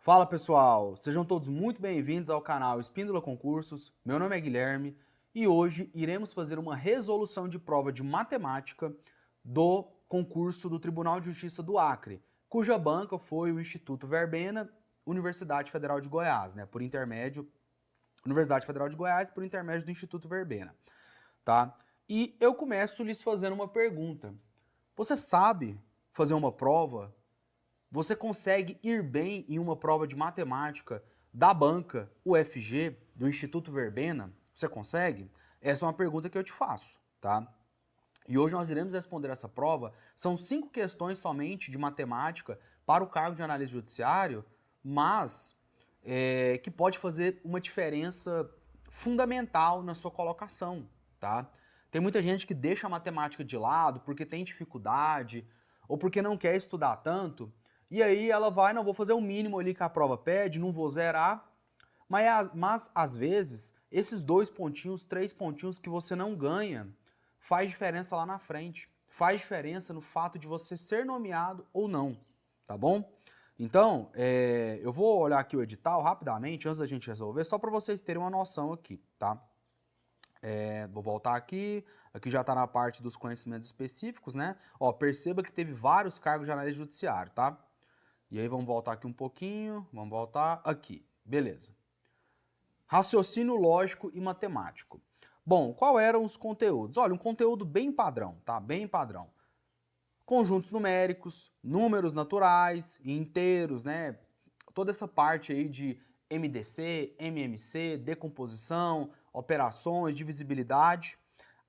Fala pessoal, sejam todos muito bem-vindos ao canal Espíndola Concursos. Meu nome é Guilherme e hoje iremos fazer uma resolução de prova de matemática do concurso do Tribunal de Justiça do Acre, cuja banca foi o Instituto Verbena, Universidade Federal de Goiás, por intermédio, Universidade Federal de Goiás, por intermédio do Instituto Verbena, tá? E eu começo lhes fazendo uma pergunta. Você sabe fazer uma prova? Você consegue ir bem em uma prova de matemática da banca UFG, do Instituto Verbena? Você consegue? Essa é uma pergunta que eu te faço, tá? E hoje nós iremos responder essa prova. São 5 questões somente de matemática para o cargo de analista judiciário, mas que pode fazer uma diferença fundamental na sua colocação, tá? Tem muita gente que deixa a matemática de lado porque tem dificuldade ou porque não quer estudar tanto. E aí ela vai, não, vou fazer o mínimo ali que a prova pede, não vou zerar. Mas às vezes, esses 2 pontinhos, 3 pontinhos que você não ganha, faz diferença lá na frente. Faz diferença no fato de você ser nomeado ou não, tá bom? Então, eu vou olhar aqui o edital rapidamente, antes da gente resolver, só para vocês terem uma noção aqui, tá? Vou voltar aqui já está na parte dos conhecimentos específicos, né? Ó, perceba que teve vários cargos de analista judiciário, tá? E aí vamos voltar aqui um pouquinho, vamos voltar aqui, beleza. Raciocínio lógico e matemático. Bom, qual eram os conteúdos? Olha, um conteúdo bem padrão, tá? Bem padrão. Conjuntos numéricos, números naturais, inteiros, né? Toda essa parte aí de MDC, MMC, decomposição, operações, divisibilidade.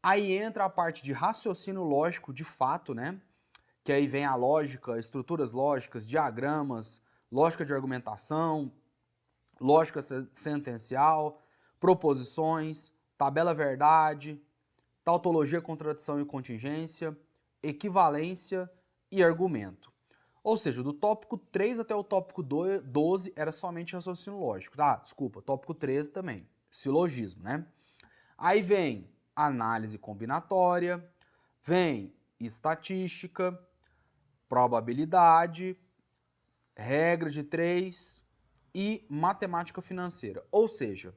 Aí entra a parte de raciocínio lógico de fato, né? Que aí vem a lógica, estruturas lógicas, diagramas, lógica de argumentação, lógica sentencial, proposições, tabela verdade, tautologia, contradição e contingência, equivalência e argumento. Ou seja, do tópico 3 até o tópico 12 era somente raciocínio lógico. Desculpa, tópico 13 também, silogismo, né? Aí vem análise combinatória, vem estatística, probabilidade, regra de 3 e matemática financeira. Ou seja,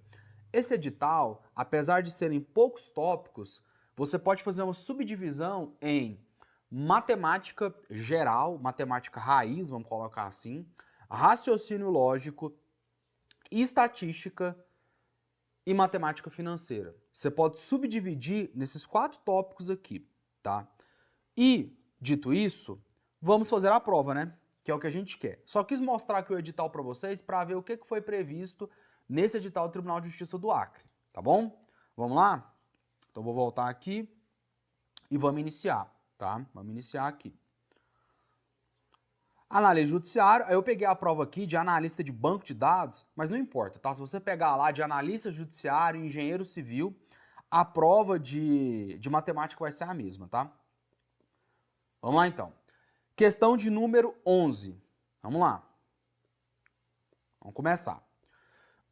esse edital, apesar de serem poucos tópicos, você pode fazer uma subdivisão em matemática geral, matemática raiz, vamos colocar assim, raciocínio lógico, estatística e matemática financeira. Você pode subdividir nesses 4 tópicos aqui, tá? E, dito isso, vamos fazer a prova, né? Que é o que a gente quer. Só quis mostrar aqui o edital para vocês para ver o que foi previsto nesse edital do Tribunal de Justiça do Acre, tá bom? Vamos lá? Então vou voltar aqui e vamos iniciar, tá? Vamos iniciar aqui. Análise judiciária, aí eu peguei a prova aqui de analista de banco de dados, mas não importa, tá? Se você pegar lá de analista judiciário, engenheiro civil, a prova de matemática vai ser a mesma, tá? Vamos lá então. Questão de número 11. Vamos lá. Vamos começar.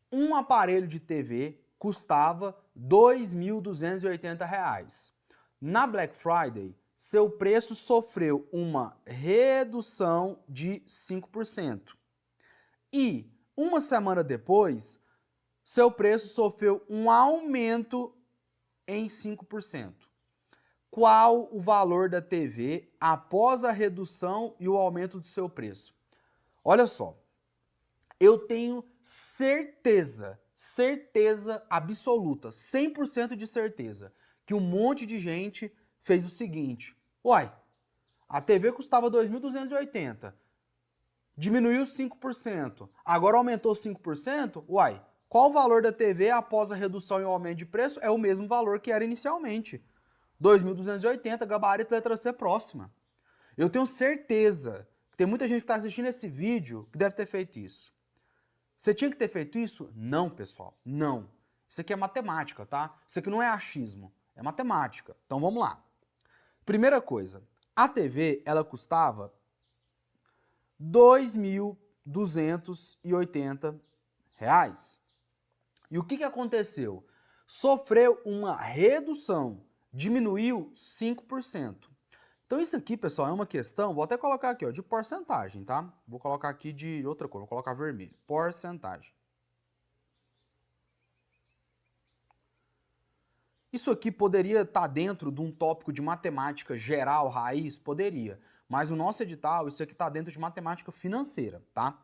Um aparelho de TV custava R$ 2.280. Na Black Friday, seu preço sofreu uma redução de 5%. E, uma semana depois, seu preço sofreu um aumento em 5%. Qual o valor da TV após a redução e o aumento do seu preço? Olha só, eu tenho certeza absoluta, 100% de certeza, que um monte de gente fez o seguinte: uai, a TV custava 2.280, diminuiu 5%, agora aumentou 5%, uai, qual o valor da TV após a redução e o aumento de preço? É o mesmo valor que era inicialmente. 2.280, gabarito letra C próxima. Eu tenho certeza que tem muita gente que está assistindo esse vídeo que deve ter feito isso. Você tinha que ter feito isso? Não, pessoal, não. Isso aqui é matemática, tá? Isso aqui não é achismo, é matemática. Então vamos lá. Primeira coisa, a TV, ela custava R$ 2.280. E o que aconteceu? Sofreu uma redução, diminuiu 5%. Então isso aqui, pessoal, é uma questão, vou até colocar aqui, ó, de porcentagem, tá? Vou colocar aqui de outra cor, vou colocar vermelho. Porcentagem. Isso aqui poderia estar dentro de um tópico de matemática geral, raiz? Poderia. Mas no nosso edital, isso aqui está dentro de matemática financeira, tá?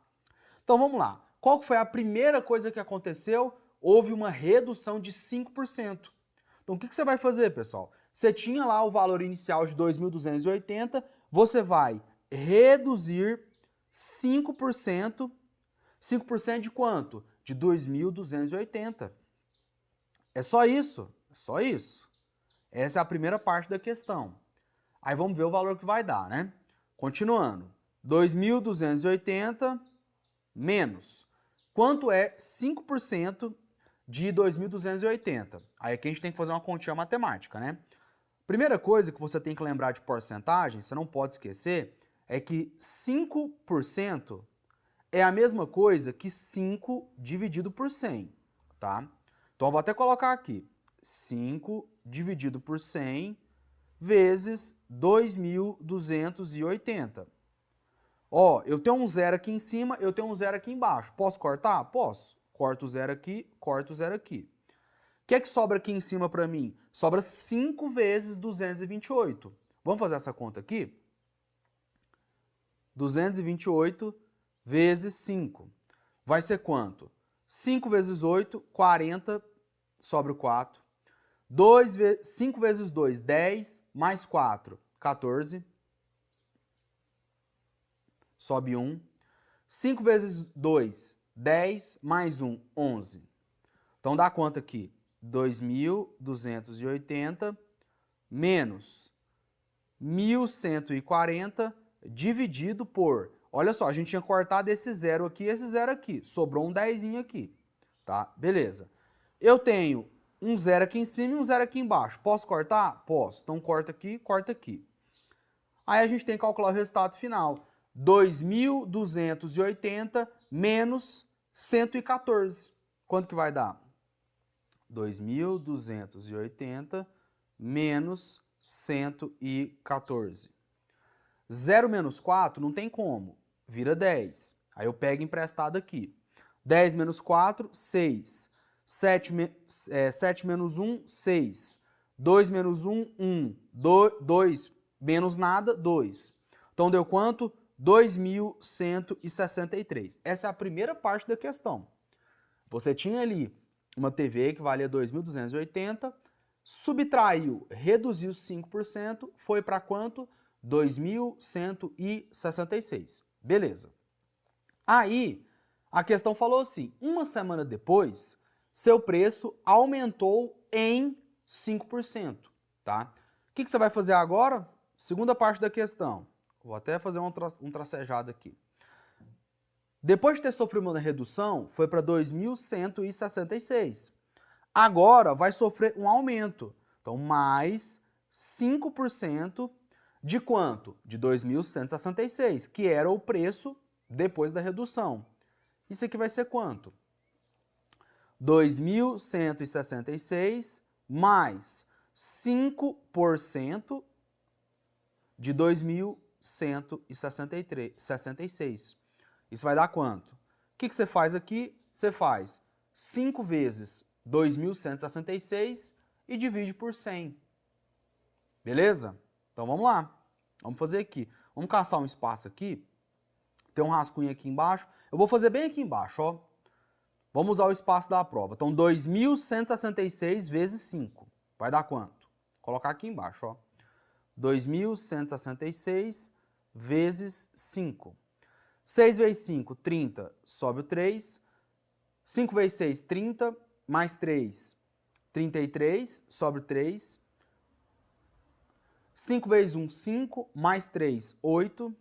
Então vamos lá. Qual foi a primeira coisa que aconteceu? Houve uma redução de 5%. Então o que você vai fazer, pessoal? Você tinha lá o valor inicial de 2.280, você vai reduzir 5%. 5% de quanto? De 2.280. É só isso. É só isso. Essa é a primeira parte da questão. Aí vamos ver o valor que vai dar, né? Continuando. 2.280 menos. Quanto é 5% de 2.280? Aí aqui a gente tem que fazer uma continha matemática, né? Primeira coisa que você tem que lembrar de porcentagem, você não pode esquecer, é que 5% é a mesma coisa que 5 dividido por 100, tá? Então eu vou até colocar aqui. 5 dividido por 100 vezes 2.280. Ó, eu tenho um zero aqui em cima, eu tenho um zero aqui embaixo. Posso cortar? Posso. Corto o zero aqui, corto o zero aqui. O que é que sobra aqui em cima para mim? Sobra 5 vezes 228. Vamos fazer essa conta aqui? 228 vezes 5. Vai ser quanto? 5 vezes 8, 40, sobra o 4. 5 vezes 2, 10, mais 4, 14. Sobe 1. 5 vezes 2, 10, mais 1, 11. Então dá quanto aqui? 2.280 menos 1.140 dividido por... Olha só, a gente tinha cortado esse zero aqui e esse zero aqui. Sobrou um 10 aqui. Tá? Beleza. Eu tenho um zero aqui em cima e um zero aqui embaixo. Posso cortar? Posso. Então corta aqui, corta aqui. Aí a gente tem que calcular o resultado final. 2.280 menos 114. Quanto que vai dar? 2.280 menos 114. 0 menos 4 não tem como. Vira 10. Aí eu pego emprestado aqui. 10 menos 4, 6. 7 menos 1, 6. 2 menos 1, 1. 2 menos nada, 2. Então deu quanto? 2.163. Essa é a primeira parte da questão. Você tinha ali uma TV que valia 2.280, subtraiu, reduziu 5%, foi para quanto? 2.166. Beleza. Aí, a questão falou assim, uma semana depois, seu preço aumentou em 5%, tá? O que você vai fazer agora? Segunda parte da questão. Vou até fazer um tracejado aqui. Depois de ter sofrido uma redução, foi para 2.166. Agora vai sofrer um aumento. Então, mais 5% de quanto? De 2.166, que era o preço depois da redução. Isso aqui vai ser quanto? 2.166 mais 5% de 2.166. Isso vai dar quanto? O que você faz aqui? Você faz 5 vezes 2.166 e divide por 100. Beleza? Então vamos lá. Vamos fazer aqui. Vamos caçar um espaço aqui. Tem um rascunho aqui embaixo. Eu vou fazer bem aqui embaixo, ó. Vamos usar o espaço da prova. Então 2.166 vezes 5. Vai dar quanto? Vou colocar aqui embaixo, ó. 2.166 vezes 5. 6 vezes 5, 30, sobe o 3. 5 vezes 6, 30, mais 3, 33, sobe o 3. 5 vezes 1, 5, mais 3, 8.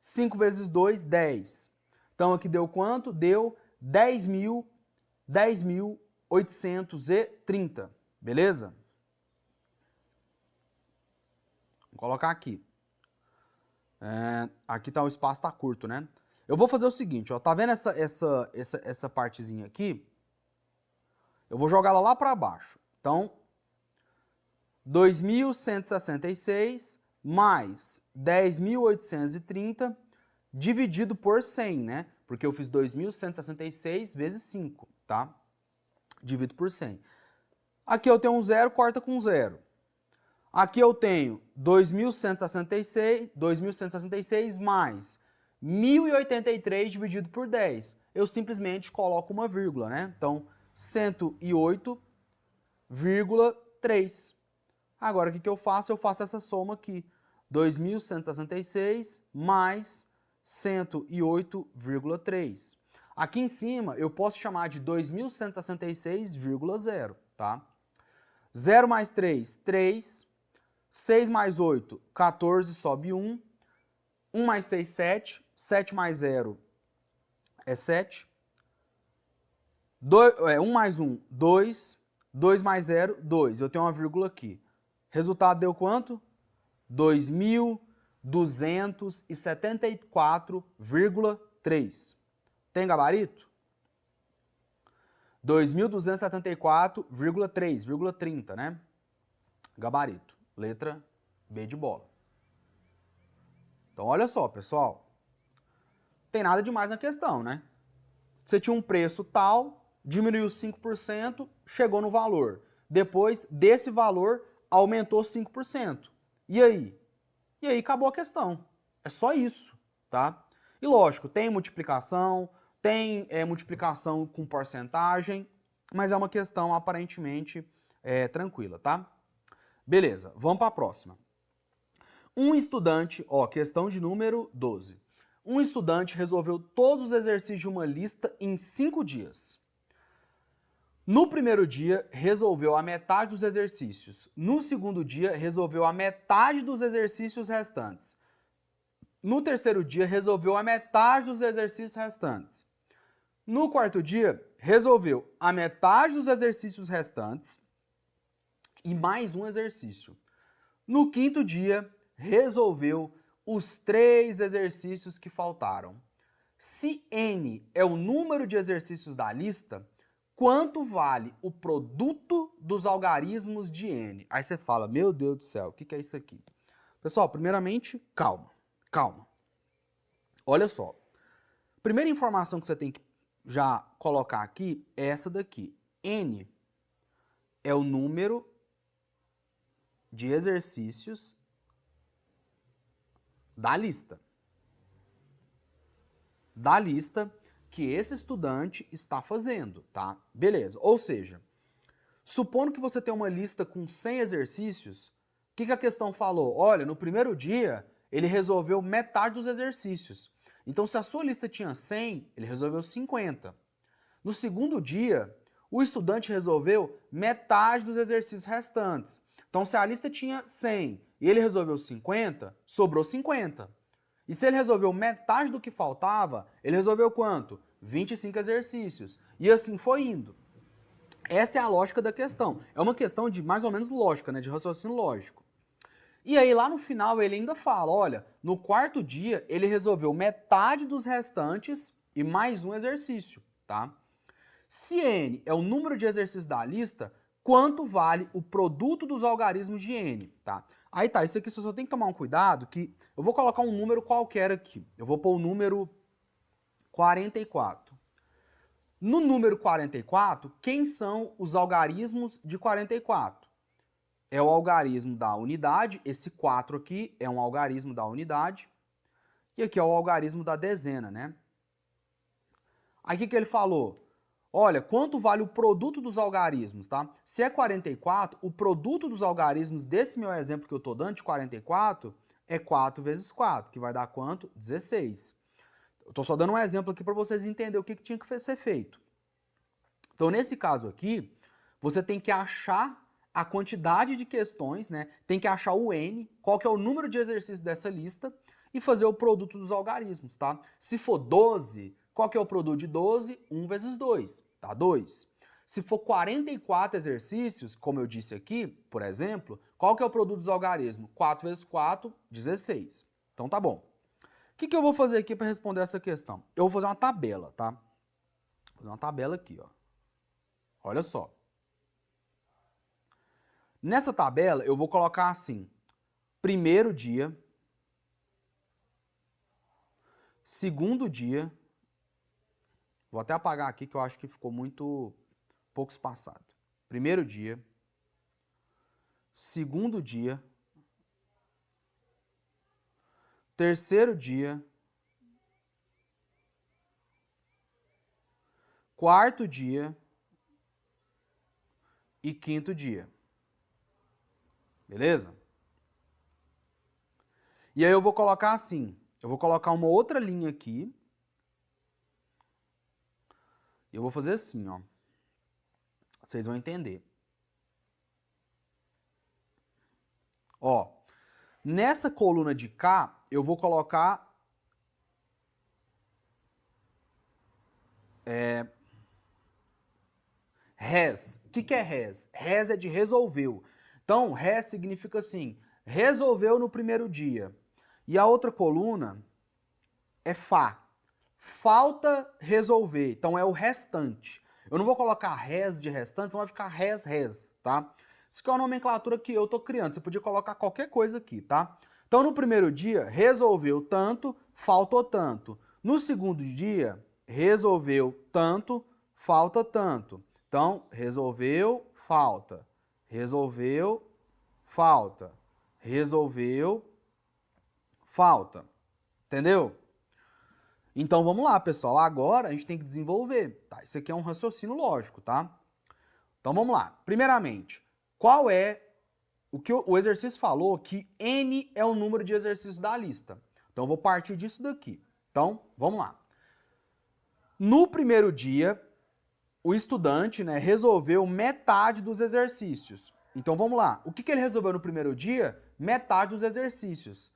5 vezes 2, 10. Então aqui deu quanto? Deu 10.830, beleza? Vou colocar aqui. Aqui tá o espaço, tá curto, né? Eu vou fazer o seguinte, ó, tá vendo essa partezinha aqui? Eu vou jogar ela lá para baixo. Então, 2.166 mais 10.830 dividido por 100, né? Porque eu fiz 2.166 vezes 5, tá? Divido por 100. Aqui eu tenho um zero, corta com zero. Aqui eu tenho 2.166 mais 1.083 dividido por 10. Eu simplesmente coloco uma vírgula, né? Então, 108,3. Agora, o que eu faço? Eu faço essa soma aqui. 2.166 mais 108,3. Aqui em cima, eu posso chamar de 2.166,0, tá? 0 mais 3, 3. 6 mais 8, 14, sobe 1. 1 mais 6, 7. 7 mais 0 é 7. 1 mais 1, 2. 2 mais 0, 2. Eu tenho uma vírgula aqui. Resultado deu quanto? 2.274,3. Tem gabarito? 2.274,3,30, né? Gabarito. Letra B de bola. Então, olha só, pessoal. Tem nada demais na questão, né? Você tinha um preço tal, diminuiu 5%, chegou no valor. Depois, desse valor, aumentou 5%. E aí? E aí acabou a questão. É só isso, tá? E lógico, tem multiplicação, tem multiplicação com porcentagem, mas é uma questão aparentemente tranquila, tá? Beleza, vamos para a próxima. Um estudante, questão de número 12. Um estudante resolveu todos os exercícios de uma lista em 5 dias. No primeiro dia, resolveu a metade dos exercícios. No segundo dia, resolveu a metade dos exercícios restantes. No terceiro dia, resolveu a metade dos exercícios restantes. No quarto dia, resolveu a metade dos exercícios restantes e mais um exercício. No quinto dia, resolveu os 3 exercícios que faltaram. Se N é o número de exercícios da lista, quanto vale o produto dos algarismos de N? Aí você fala, meu Deus do céu, o que é isso aqui? Pessoal, primeiramente, calma. Olha só. Primeira informação que você tem que já colocar aqui é essa daqui. N é o número de exercícios da lista. Da lista que esse estudante está fazendo, tá? Beleza. Ou seja, supondo que você tem uma lista com 100 exercícios, o que a questão falou? Olha, no primeiro dia, ele resolveu metade dos exercícios. Então, se a sua lista tinha 100, ele resolveu 50. No segundo dia, o estudante resolveu metade dos exercícios restantes. Então, se a lista tinha 100 e ele resolveu 50, sobrou 50. E se ele resolveu metade do que faltava, ele resolveu quanto? 25 exercícios. E assim foi indo. Essa é a lógica da questão. É uma questão de mais ou menos lógica, né? De raciocínio lógico. E aí lá no final ele ainda fala, olha, no quarto dia ele resolveu metade dos restantes e mais um exercício, tá? Se N é o número de exercícios da lista, quanto vale o produto dos algarismos de N, tá? Aí tá, isso aqui você só tem que tomar um cuidado que eu vou colocar um número qualquer aqui. Eu vou pôr o número 44. No número 44, quem são os algarismos de 44? É o algarismo da unidade, esse 4 aqui é um algarismo da unidade, e aqui é o algarismo da dezena, né? Aí o que ele falou? Olha, quanto vale o produto dos algarismos, tá? Se é 44, o produto dos algarismos desse meu exemplo que eu estou dando, de 44, é 4 vezes 4, que vai dar quanto? 16. Eu estou só dando um exemplo aqui para vocês entenderem o que tinha que ser feito. Então, nesse caso aqui, você tem que achar a quantidade de questões, né? Tem que achar o N, qual que é o número de exercícios dessa lista, e fazer o produto dos algarismos, tá? Se for 12, qual que é o produto de 12? 1 vezes 2, tá? 2. Se for 44 exercícios, como eu disse aqui, por exemplo, qual que é o produto dos algarismos? 4 vezes 4, 16. Então tá bom. O que eu vou fazer aqui para responder essa questão? Eu vou fazer uma tabela, tá? Vou fazer uma tabela aqui, ó. Olha só. Nessa tabela, eu vou colocar assim, primeiro dia, segundo dia, vou até apagar aqui que eu acho que ficou muito pouco espaçado. Primeiro dia, segundo dia, terceiro dia, quarto dia e quinto dia. Beleza? E aí eu vou colocar assim, eu vou colocar uma outra linha aqui. Eu vou fazer assim, ó. Vocês vão entender. Ó, nessa coluna de cá, eu vou colocar res. O que é res? Res é de resolveu. Então, res significa assim, resolveu no primeiro dia. E a outra coluna é fá. Falta resolver. Então, é o restante. Eu não vou colocar res de restante, então vai ficar res, res, tá? Isso aqui é uma nomenclatura que eu tô criando. Você podia colocar qualquer coisa aqui, tá? Então, no primeiro dia, resolveu tanto, faltou tanto. No segundo dia, resolveu tanto, falta tanto. Então, resolveu, falta. Resolveu, falta. Resolveu, falta. Entendeu? Então, vamos lá, pessoal. Agora, a gente tem que desenvolver. Tá? Isso aqui é um raciocínio lógico, tá? Então, vamos lá. Primeiramente, qual é o que o exercício falou que N é o número de exercícios da lista. Então, eu vou partir disso daqui. Então, vamos lá. No primeiro dia, o estudante, né, resolveu metade dos exercícios. Então, vamos lá. O que ele resolveu no primeiro dia? Metade dos exercícios.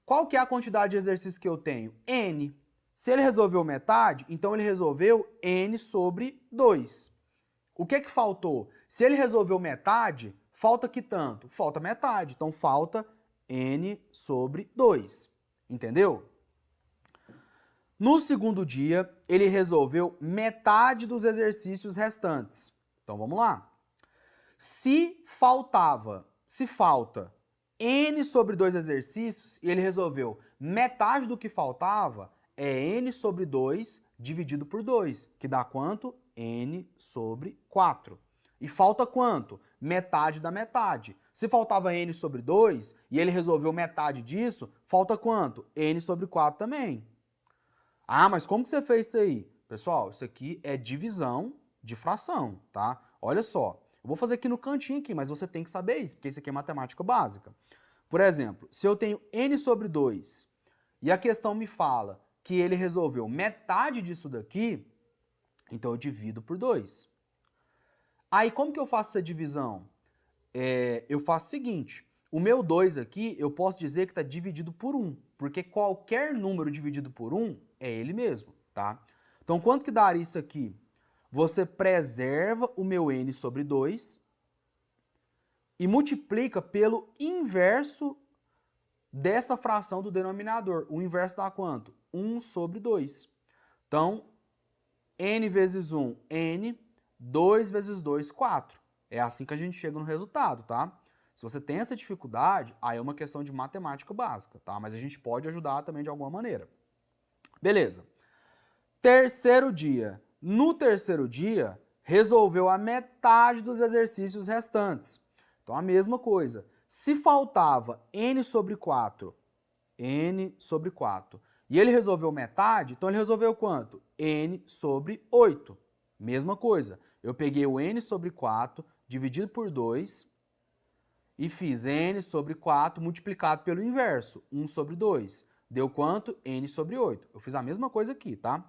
Qual que é a quantidade de exercícios que eu tenho? N. Se ele resolveu metade, então ele resolveu N sobre 2. O que faltou? Se ele resolveu metade, falta que tanto? Falta metade. Então, falta N sobre 2. Entendeu? No segundo dia, ele resolveu metade dos exercícios restantes. Então, vamos lá. Se falta N sobre 2 exercícios e ele resolveu metade do que faltava, é N sobre 2 dividido por 2, que dá quanto? N sobre 4. E falta quanto? Metade da metade. Se faltava N sobre 2 e ele resolveu metade disso, falta quanto? N sobre 4 também. Ah, mas como que você fez isso aí? Pessoal, isso aqui é divisão de fração, tá? Olha só, eu vou fazer aqui no cantinho aqui, mas você tem que saber isso, porque isso aqui é matemática básica. Por exemplo, se eu tenho N sobre 2 e a questão me fala que ele resolveu metade disso daqui, então eu divido por 2. Aí como que eu faço essa divisão? Eu faço o seguinte, o meu 2 aqui eu posso dizer que está dividido por 1, porque qualquer número dividido por 1 é ele mesmo, tá? Então quanto que daria isso aqui? Você preserva o meu N sobre 2 e multiplica pelo inverso dessa fração do denominador. O inverso dá quanto? 1 sobre 2. Então, N vezes 1, N, 2 vezes 2, 4. É assim que a gente chega no resultado, tá? Se você tem essa dificuldade, aí é uma questão de matemática básica, tá? Mas a gente pode ajudar também de alguma maneira. Beleza. Terceiro dia. No terceiro dia, resolveu a metade dos exercícios restantes. Então, a mesma coisa. Se faltava N sobre 4, N sobre 4, e ele resolveu metade, então ele resolveu quanto? N sobre 8. Mesma coisa. Eu peguei o N sobre 4, dividido por 2, e fiz N sobre 4 multiplicado pelo inverso, 1 sobre 2. Deu quanto? N sobre 8. Eu fiz a mesma coisa aqui, tá?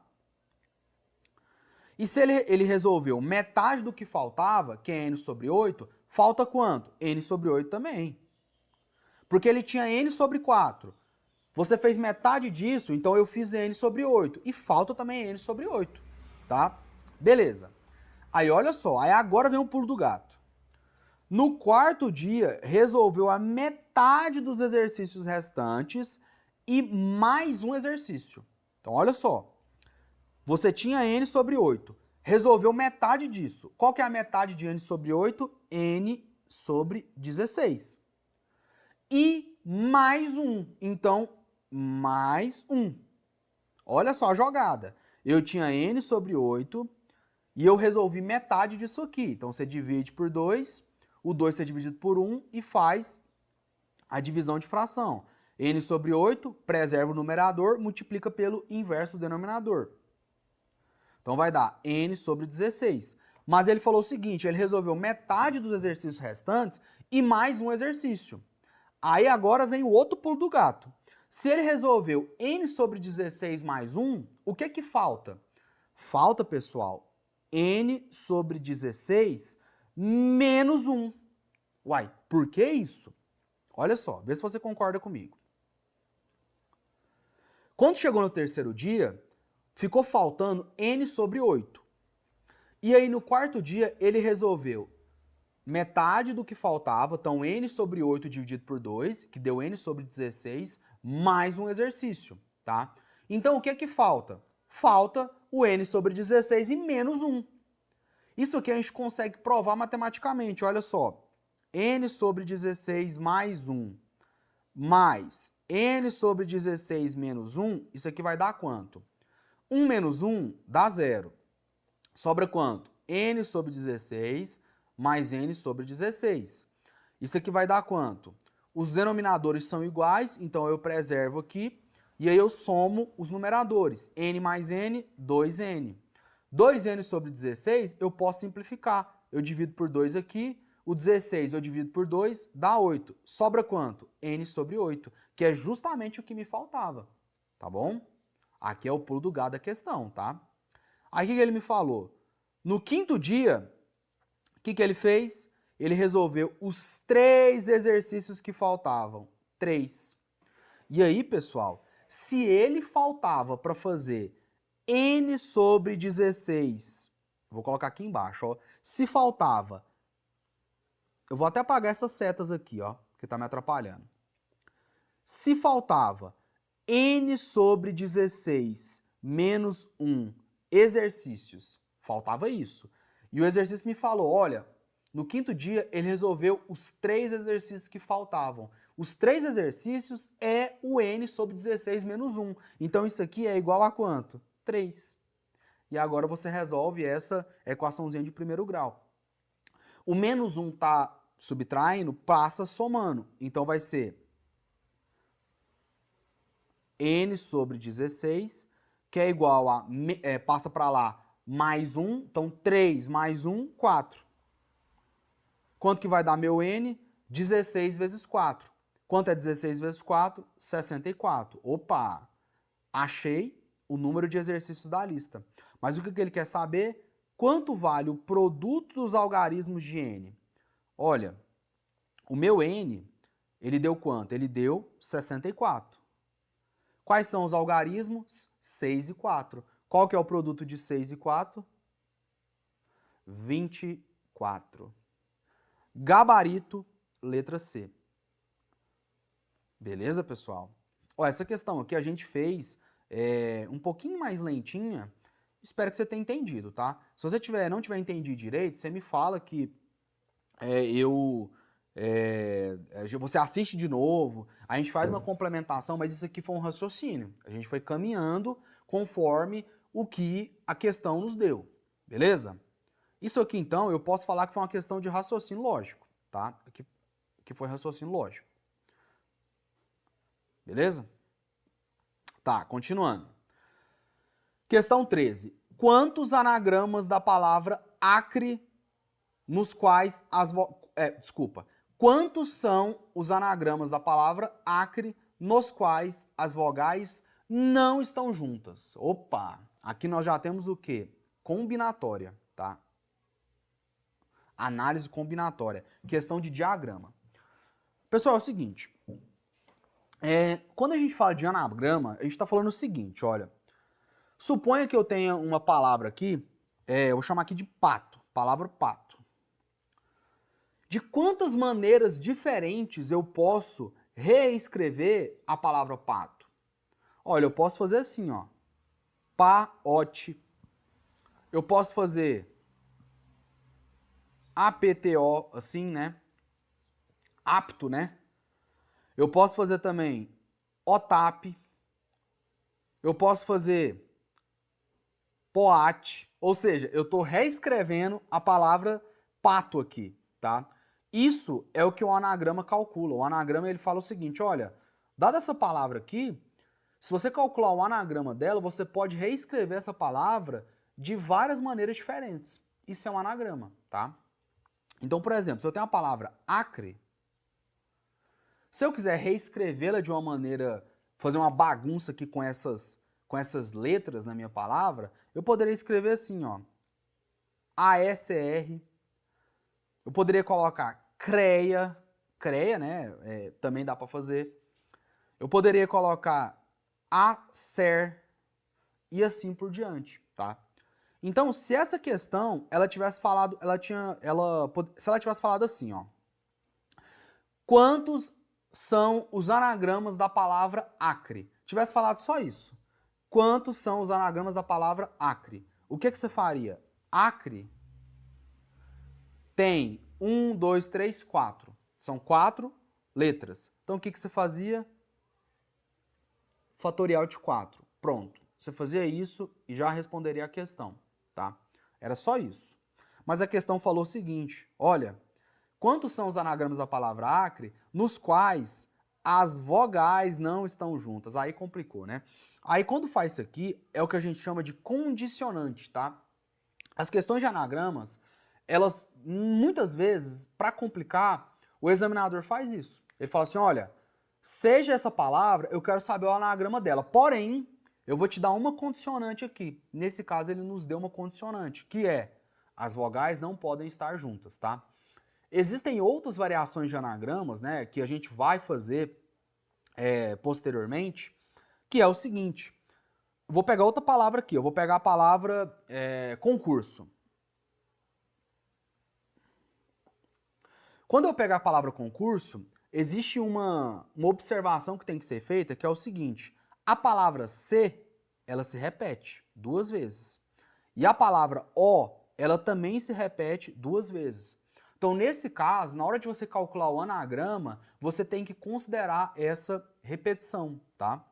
E se ele resolveu metade do que faltava, que é N sobre 8, falta quanto? N sobre 8 também. Porque ele tinha N sobre 4. Você fez metade disso, então eu fiz N sobre 8. E falta também N sobre 8, tá? Beleza. Aí olha só, aí agora vem o pulo do gato. No quarto dia, resolveu a metade dos exercícios restantes e mais um exercício. Então olha só, você tinha N sobre 8, resolveu metade disso. Qual que é a metade de N sobre 8? N sobre 16. E mais 1. Então, mais 1. Olha só a jogada. Eu tinha n sobre 8 e eu resolvi metade disso aqui. Então, você divide por 2, o 2 está dividido por 1 e faz a divisão de fração. N sobre 8, preserva o numerador, multiplica pelo inverso do denominador. Então, vai dar n sobre 16. Mas ele falou o seguinte, ele resolveu metade dos exercícios restantes e mais um exercício. Aí agora vem o outro pulo do gato. Se ele resolveu n sobre 16 mais 1, o que que falta? Falta, pessoal, n sobre 16 menos 1. Uai, por que isso? Olha só, vê se você concorda comigo. Quando chegou no terceiro dia, ficou faltando n sobre 8. E aí no quarto dia ele resolveu metade do que faltava, então n sobre 8 dividido por 2, que deu n sobre 16, mais um exercício, tá? Então o que é que falta? Falta o n sobre 16 e menos 1. Isso aqui a gente consegue provar matematicamente, olha só. N sobre 16 mais 1 mais n sobre 16 menos 1, isso aqui vai dar quanto? 1 menos 1 dá 0. Sobra quanto? N sobre 16 mais n sobre 16. Isso aqui vai dar quanto? Os denominadores são iguais, então eu preservo aqui, e aí eu somo os numeradores. N mais n, 2n. 2n sobre 16 eu posso simplificar. Eu divido por 2 aqui, o 16 eu divido por 2, dá 8. Sobra quanto? N sobre 8, que é justamente o que me faltava, tá bom? Aqui é o pulo do gato da questão, tá? Aí o que ele me falou? No quinto dia, o que ele fez? Ele resolveu os 3 exercícios que faltavam. 3. E aí, pessoal, se ele faltava para fazer n sobre 16, vou colocar aqui embaixo, ó. Se faltava, eu vou até apagar essas setas aqui, ó, que tá me atrapalhando. Se faltava n sobre 16 menos 1 exercícios, faltava isso. E o exercício me falou, olha, no quinto dia ele resolveu os 3 exercícios que faltavam. Os 3 exercícios é o n sobre 16 menos 1. Então isso aqui é igual a quanto? 3. E agora você resolve essa equaçãozinha de primeiro grau. O menos 1 está subtraindo, passa somando. Então vai ser n sobre 16, que é igual a, passa para lá, mais 1. Então 3 mais 1, 4. Quanto que vai dar meu n? 16 vezes 4. Quanto é 16 vezes 4? 64. Opa! Achei o número de exercícios da lista. Mas o que ele quer saber? Quanto vale o produto dos algarismos de n? Olha, o meu n, ele deu quanto? Ele deu 64. Quais são os algarismos? 6 e 4. Qual que é o produto de 6 e 4? 24. Gabarito, letra C. Beleza, pessoal? Ó, essa questão aqui a gente fez um pouquinho mais lentinha. Espero que você tenha entendido, tá? Se você não tiver entendido direito, você me fala que você assiste de novo, a gente faz uma complementação, mas isso aqui foi um raciocínio. A gente foi caminhando conforme o que a questão nos deu, beleza? Isso aqui, então, eu posso falar que foi uma questão de raciocínio lógico, tá? Que foi raciocínio lógico. Beleza? Tá, continuando. Questão 13. Quantos anagramas da palavra acre nos quais Quantos são os anagramas da palavra acre nos quais as vogais não estão juntas? Opa! Aqui nós já temos o quê? Combinatória, tá? Análise combinatória. Questão de diagrama. Pessoal, é o seguinte. Quando a gente fala de anagrama, a gente está falando o seguinte, olha. Suponha que eu tenha uma palavra aqui, eu vou chamar aqui de pato, palavra pato. De quantas maneiras diferentes eu posso reescrever a palavra pato? Olha, eu posso fazer assim, ó. Paote. Eu posso fazer APTO, assim, né? Apto, né? Eu posso fazer também OTAP. Eu posso fazer POAT. Ou seja, eu estou reescrevendo a palavra pato aqui, tá? Isso é o que o anagrama calcula. O anagrama ele fala o seguinte, olha, dada essa palavra aqui, se você calcular o anagrama dela, você pode reescrever essa palavra de várias maneiras diferentes. Isso é um anagrama, tá? Então, por exemplo, se eu tenho a palavra acre, se eu quiser reescrevê-la de uma maneira, fazer uma bagunça aqui com essas letras na minha palavra, eu poderia escrever assim, ó, ASR, eu poderia colocar CREA, né, também dá para fazer. Eu poderia colocar ACER e assim por diante, tá? Então, se essa questão, ela tivesse falado, se ela tivesse falado assim, ó, quantos são os anagramas da palavra acre? Tivesse falado só isso. Quantos são os anagramas da palavra acre? O que você faria? Acre tem 1, 2, 3, 4. São 4 letras. Então, o que você fazia? Fatorial de 4. Pronto. Você fazia isso e já responderia a questão, tá? Era só isso. Mas a questão falou o seguinte, olha, quantos são os anagramas da palavra acre nos quais as vogais não estão juntas? Aí complicou, né? Aí quando faz isso aqui, é o que a gente chama de condicionante, tá? As questões de anagramas, elas, muitas vezes, para complicar, o examinador faz isso. Ele fala assim, olha, seja essa palavra, eu quero saber o anagrama dela. Porém, eu vou te dar uma condicionante aqui. Nesse caso, ele nos deu uma condicionante, que é as vogais não podem estar juntas, tá? Existem outras variações de anagramas, né, que a gente vai fazer posteriormente, que é o seguinte. Vou pegar outra palavra aqui, eu vou pegar a palavra concurso. Quando eu pegar a palavra concurso, existe uma observação que tem que ser feita, que é o seguinte, a palavra se, ela se repete 2 vezes. E a palavra o, ela também se repete 2 vezes. Então, nesse caso, na hora de você calcular o anagrama, você tem que considerar essa repetição, tá?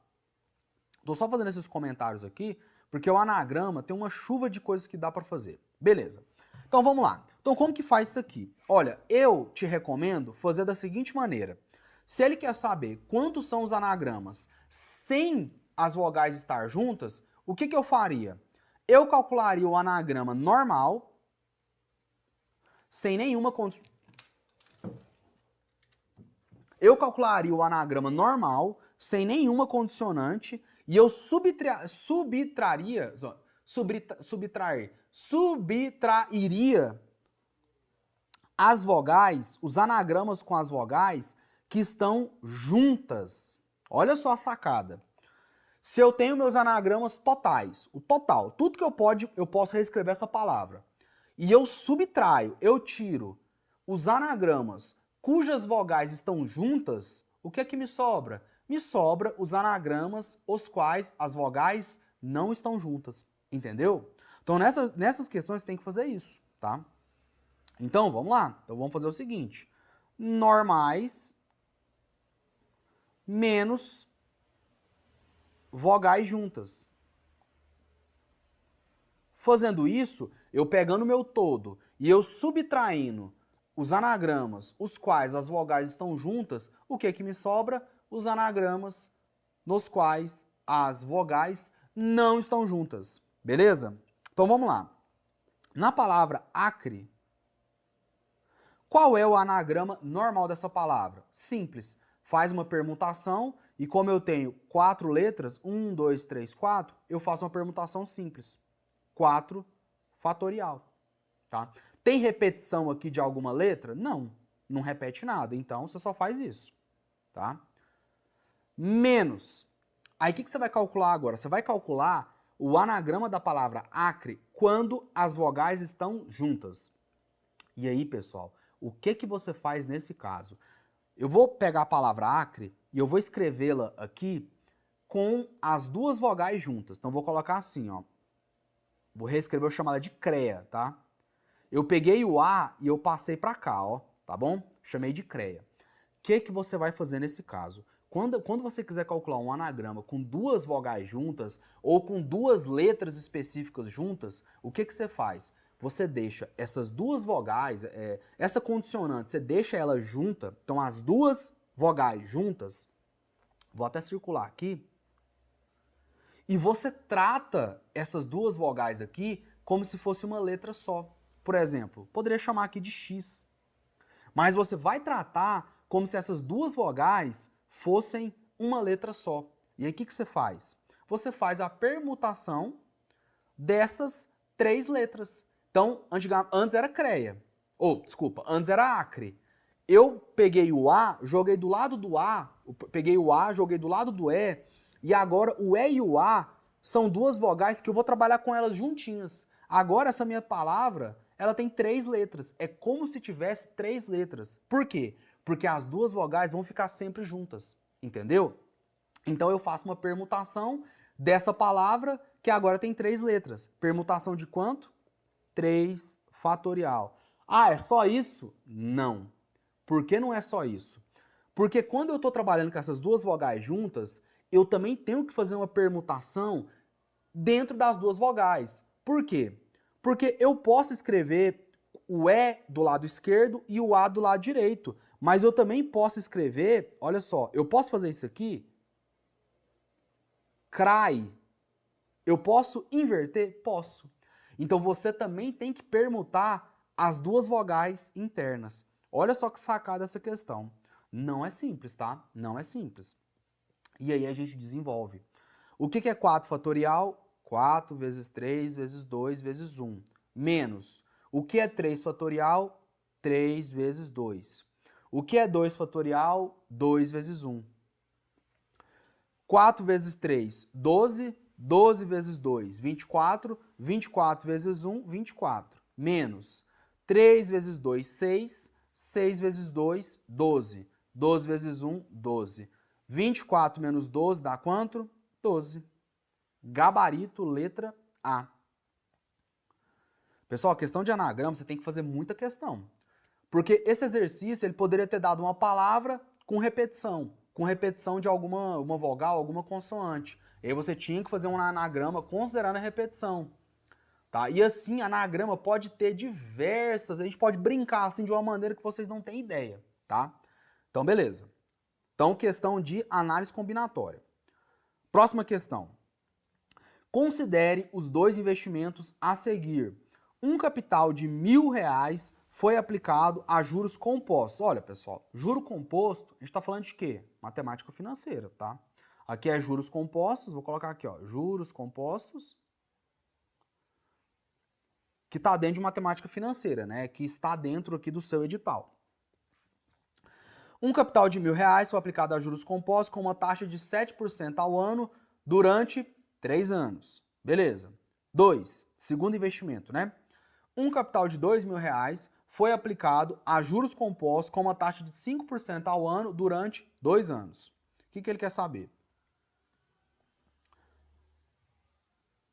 Tô só fazendo esses comentários aqui, porque o anagrama tem uma chuva de coisas que dá para fazer. Beleza. Então, vamos lá. Então, como que faz isso aqui? Olha, eu te recomendo fazer da seguinte maneira. Se ele quer saber quantos são os anagramas sem as vogais estar juntas, o que eu faria? Eu calcularia o anagrama normal, sem nenhuma condição. Eu calcularia o anagrama normal, sem nenhuma condicionante, e eu subtrairia as vogais, os anagramas com as vogais que estão juntas. Olha só a sacada. Se eu tenho meus anagramas totais, o total, tudo que eu posso reescrever essa palavra. E eu subtraio, eu tiro os anagramas cujas vogais estão juntas, o que é que me sobra? Me sobra os anagramas os quais as vogais não estão juntas. Entendeu? Então nessas questões você tem que fazer isso, tá? Então vamos lá. Então vamos fazer o seguinte. Normais menos vogais juntas. Fazendo isso, eu pegando o meu todo e eu subtraindo os anagramas, os quais as vogais estão juntas, o que que me sobra? Os anagramas nos quais as vogais não estão juntas. Beleza? Então vamos lá. Na palavra acre, qual é o anagrama normal dessa palavra? Simples. Faz uma permutação e como eu tenho 4 letras, 1, 2, 3, 4, eu faço uma permutação simples. 4 fatorial. Tá? Tem repetição aqui de alguma letra? Não, não repete nada. Então, você só faz isso. Tá? Menos. Aí, o que você vai calcular agora? Você vai calcular o anagrama da palavra acre quando as vogais estão juntas. E aí, pessoal, o que você faz nesse caso? Eu vou pegar a palavra acre e eu vou escrevê-la aqui com as 2 vogais juntas. Então, vou colocar assim, ó. Vou reescrever, vou chamar ela de CREA, tá? Eu peguei o A e eu passei para cá, ó, tá bom? Chamei de CREA. que você vai fazer nesse caso? Quando você quiser calcular um anagrama com duas vogais juntas ou com duas letras específicas juntas, o que você faz? Você deixa essas duas vogais, essa condicionante, você deixa ela junta, então as duas vogais juntas, vou até circular aqui, e você trata essas duas vogais aqui como se fosse uma letra só. Por exemplo, poderia chamar aqui de X. Mas você vai tratar como se essas duas vogais fossem uma letra só. E aí o que você faz? Você faz a permutação dessas três letras. Então, antes era CREA. Desculpa, antes era ACRE. Eu peguei o A, joguei do lado do A, peguei o A, joguei do lado do E, e agora o E e o A são duas vogais que eu vou trabalhar com elas juntinhas. Agora essa minha palavra, ela tem três letras. É como se tivesse três letras. Por quê? Porque as duas vogais vão ficar sempre juntas. Entendeu? Então eu faço uma permutação dessa palavra que agora tem três letras. Permutação de quanto? 3 fatorial. Ah, é só isso? Não. Por que não é só isso? Porque quando eu estou trabalhando com essas duas vogais juntas, eu também tenho que fazer uma permutação dentro das duas vogais. Por quê? Porque eu posso escrever o E do lado esquerdo e o A do lado direito, mas eu também posso escrever, olha só, eu posso fazer isso aqui, CRAI. Eu posso inverter? Posso. Então você também tem que permutar as duas vogais internas. Olha só que sacada essa questão. Não é simples, tá? Não é simples. E aí a gente desenvolve. O que é 4 fatorial? 4 vezes 3 vezes 2 vezes 1. Menos. O que é 3 fatorial? 3 vezes 2. O que é 2 fatorial? 2 vezes 1. 4 vezes 3, 12. 12 vezes 2, 24. 24 vezes 1, 24. Menos 3 vezes 2, 6. 6 vezes 2, 12. 12 vezes 1, 12. 24 menos 12 dá quanto? 12. Gabarito, letra A. Pessoal, questão de anagrama, você tem que fazer muita questão. Porque esse exercício, ele poderia ter dado uma palavra com repetição de uma vogal, alguma consoante. E aí você tinha que fazer um anagrama considerando a repetição. Tá? E assim, anagrama pode ter diversas, a gente pode brincar assim de uma maneira que vocês não têm ideia, tá? Então, beleza. Então, questão de análise combinatória. Próxima questão. Considere os dois investimentos a seguir. Um capital de R$1.000 foi aplicado a juros compostos. Olha, pessoal, juro composto, a gente está falando de quê? Matemática financeira, tá? Aqui é juros compostos, vou colocar aqui, ó, juros compostos, que está dentro de matemática financeira, né? Que está dentro aqui do seu edital. Um capital de R$1.000 foi aplicado a juros compostos com uma taxa de 7% ao ano durante 3 anos. Beleza. 2. Segundo investimento, né? Um capital de R$2.000 foi aplicado a juros compostos com uma taxa de 5% ao ano durante 2 anos. O que ele quer saber?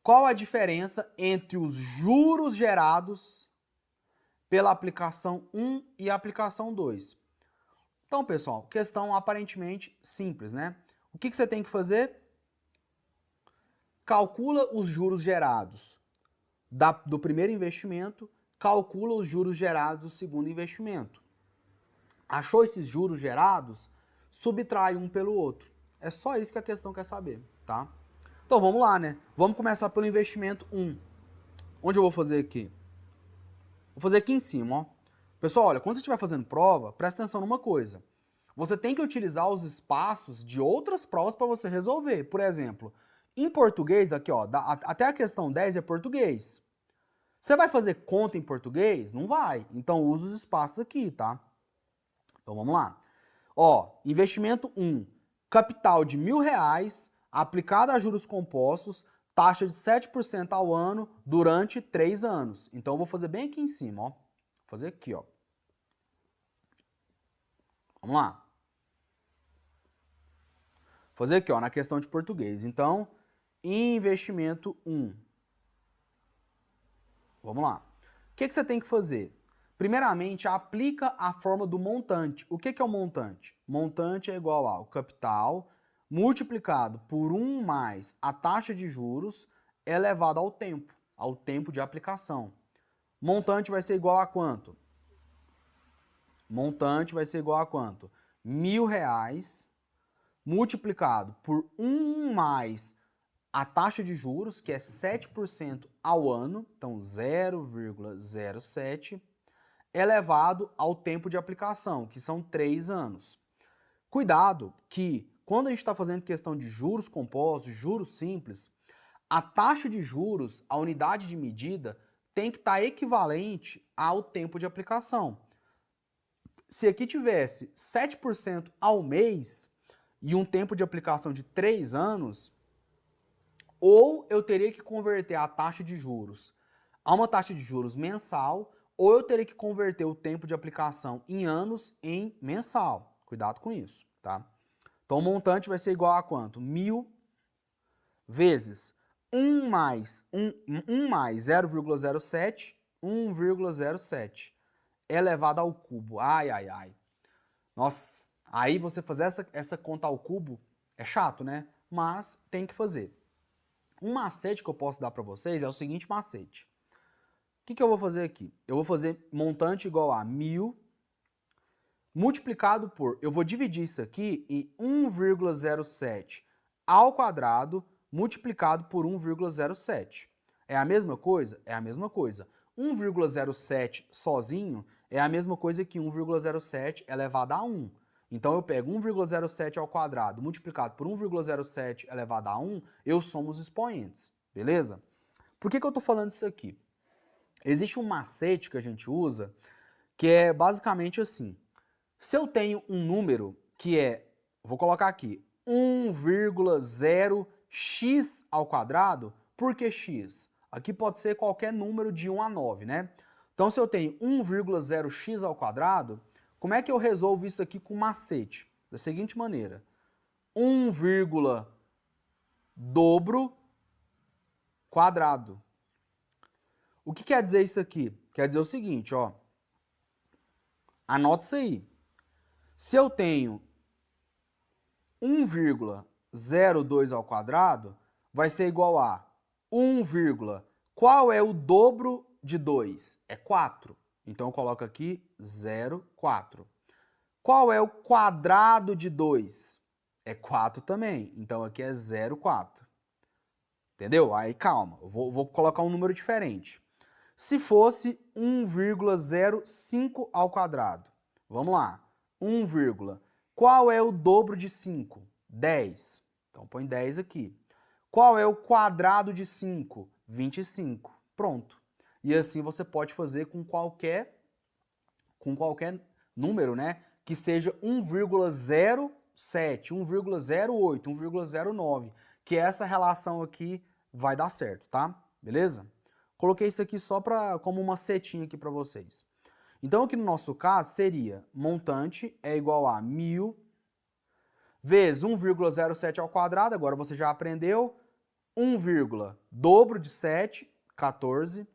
Qual a diferença entre os juros gerados pela aplicação 1 e a aplicação 2? Então, pessoal, questão aparentemente simples, né? O que você tem que fazer? Calcula os juros gerados do primeiro investimento, calcula os juros gerados do segundo investimento. Achou esses juros gerados? Subtrai um pelo outro. É só isso que a questão quer saber, tá? Então vamos lá, né? Vamos começar pelo investimento 1. Onde eu vou fazer aqui? Vou fazer aqui em cima, ó. Pessoal, olha, quando você estiver fazendo prova, presta atenção numa coisa. Você tem que utilizar os espaços de outras provas para você resolver. Por exemplo, em português, aqui ó, até a questão 10 é português. Você vai fazer conta em português? Não vai. Então usa os espaços aqui, tá? Então vamos lá. Ó, investimento 1, capital de R$1.000, aplicado a juros compostos, taxa de 7% ao ano durante 3 anos. Então eu vou fazer bem aqui em cima, ó. Vou fazer aqui, ó. Vamos lá. Vou fazer aqui, ó, na questão de português. Então, investimento 1. Vamos lá. O que você tem que fazer? Primeiramente, aplica a forma do montante. O que é o montante? Montante é igual ao capital multiplicado por 1 mais a taxa de juros elevado ao tempo de aplicação. Montante vai ser igual a quanto? Montante vai ser igual a quanto? R$1.000 multiplicado por 1 mais a taxa de juros, que é 7% ao ano, então 0,07, elevado ao tempo de aplicação, que são 3 anos. Cuidado que, quando a gente está fazendo questão de juros compostos, juros simples, a taxa de juros, a unidade de medida, tem que estar equivalente ao tempo de aplicação. Se aqui tivesse 7% ao mês e um tempo de aplicação de 3 anos, ou eu teria que converter a taxa de juros a uma taxa de juros mensal, ou eu teria que converter o tempo de aplicação em anos em mensal. Cuidado com isso, tá? Então o montante vai ser igual a quanto? 1.000 vezes 1 mais 0,07, 1,07 elevado ao cubo. Ai, ai, ai. Nossa, aí você fazer essa conta ao cubo é chato, né? Mas tem que fazer. Um macete que eu posso dar para vocês é o seguinte macete. O que eu vou fazer aqui? Eu vou fazer montante igual a 1.000 multiplicado por... Eu vou dividir isso aqui em 1,07 ao quadrado multiplicado por 1,07. É a mesma coisa? É a mesma coisa. 1,07 sozinho é a mesma coisa que 1,07 elevado a 1. Então eu pego 1,07 ao quadrado multiplicado por 1,07 elevado a 1, eu somo os expoentes, beleza? Por que eu estou falando isso aqui? Existe um macete que a gente usa que é basicamente assim. Se eu tenho um número que é, vou colocar aqui, 1,0x ao quadrado, por que x? Aqui pode ser qualquer número de 1 a 9, né? Então se eu tenho 1,0x ao quadrado, como é que eu resolvo isso aqui com macete? Da seguinte maneira, 1, dobro quadrado. O que quer dizer isso aqui? Quer dizer o seguinte, ó. Anota isso aí. Se eu tenho 1,02 ao quadrado, vai ser igual a 1, qual é o dobro de 2? É 4. Então eu coloco aqui 0,4. Qual é o quadrado de 2? É 4 também. Então aqui é 0,4. Entendeu? Aí calma, eu vou colocar um número diferente. Se fosse 1,05 ao quadrado, vamos lá, 1, qual é o dobro de 5? 10. Então põe 10 aqui. Qual é o quadrado de 5? 25. Pronto. E assim você pode fazer com qualquer número, né, que seja 1,07, 1,08, 1,09, que essa relação aqui vai dar certo, tá? Beleza? Coloquei isso aqui só como uma setinha aqui para vocês. Então aqui no nosso caso seria montante é igual a 1.000 vezes 1,07 ao quadrado, agora você já aprendeu, 1, dobro de 7, 14,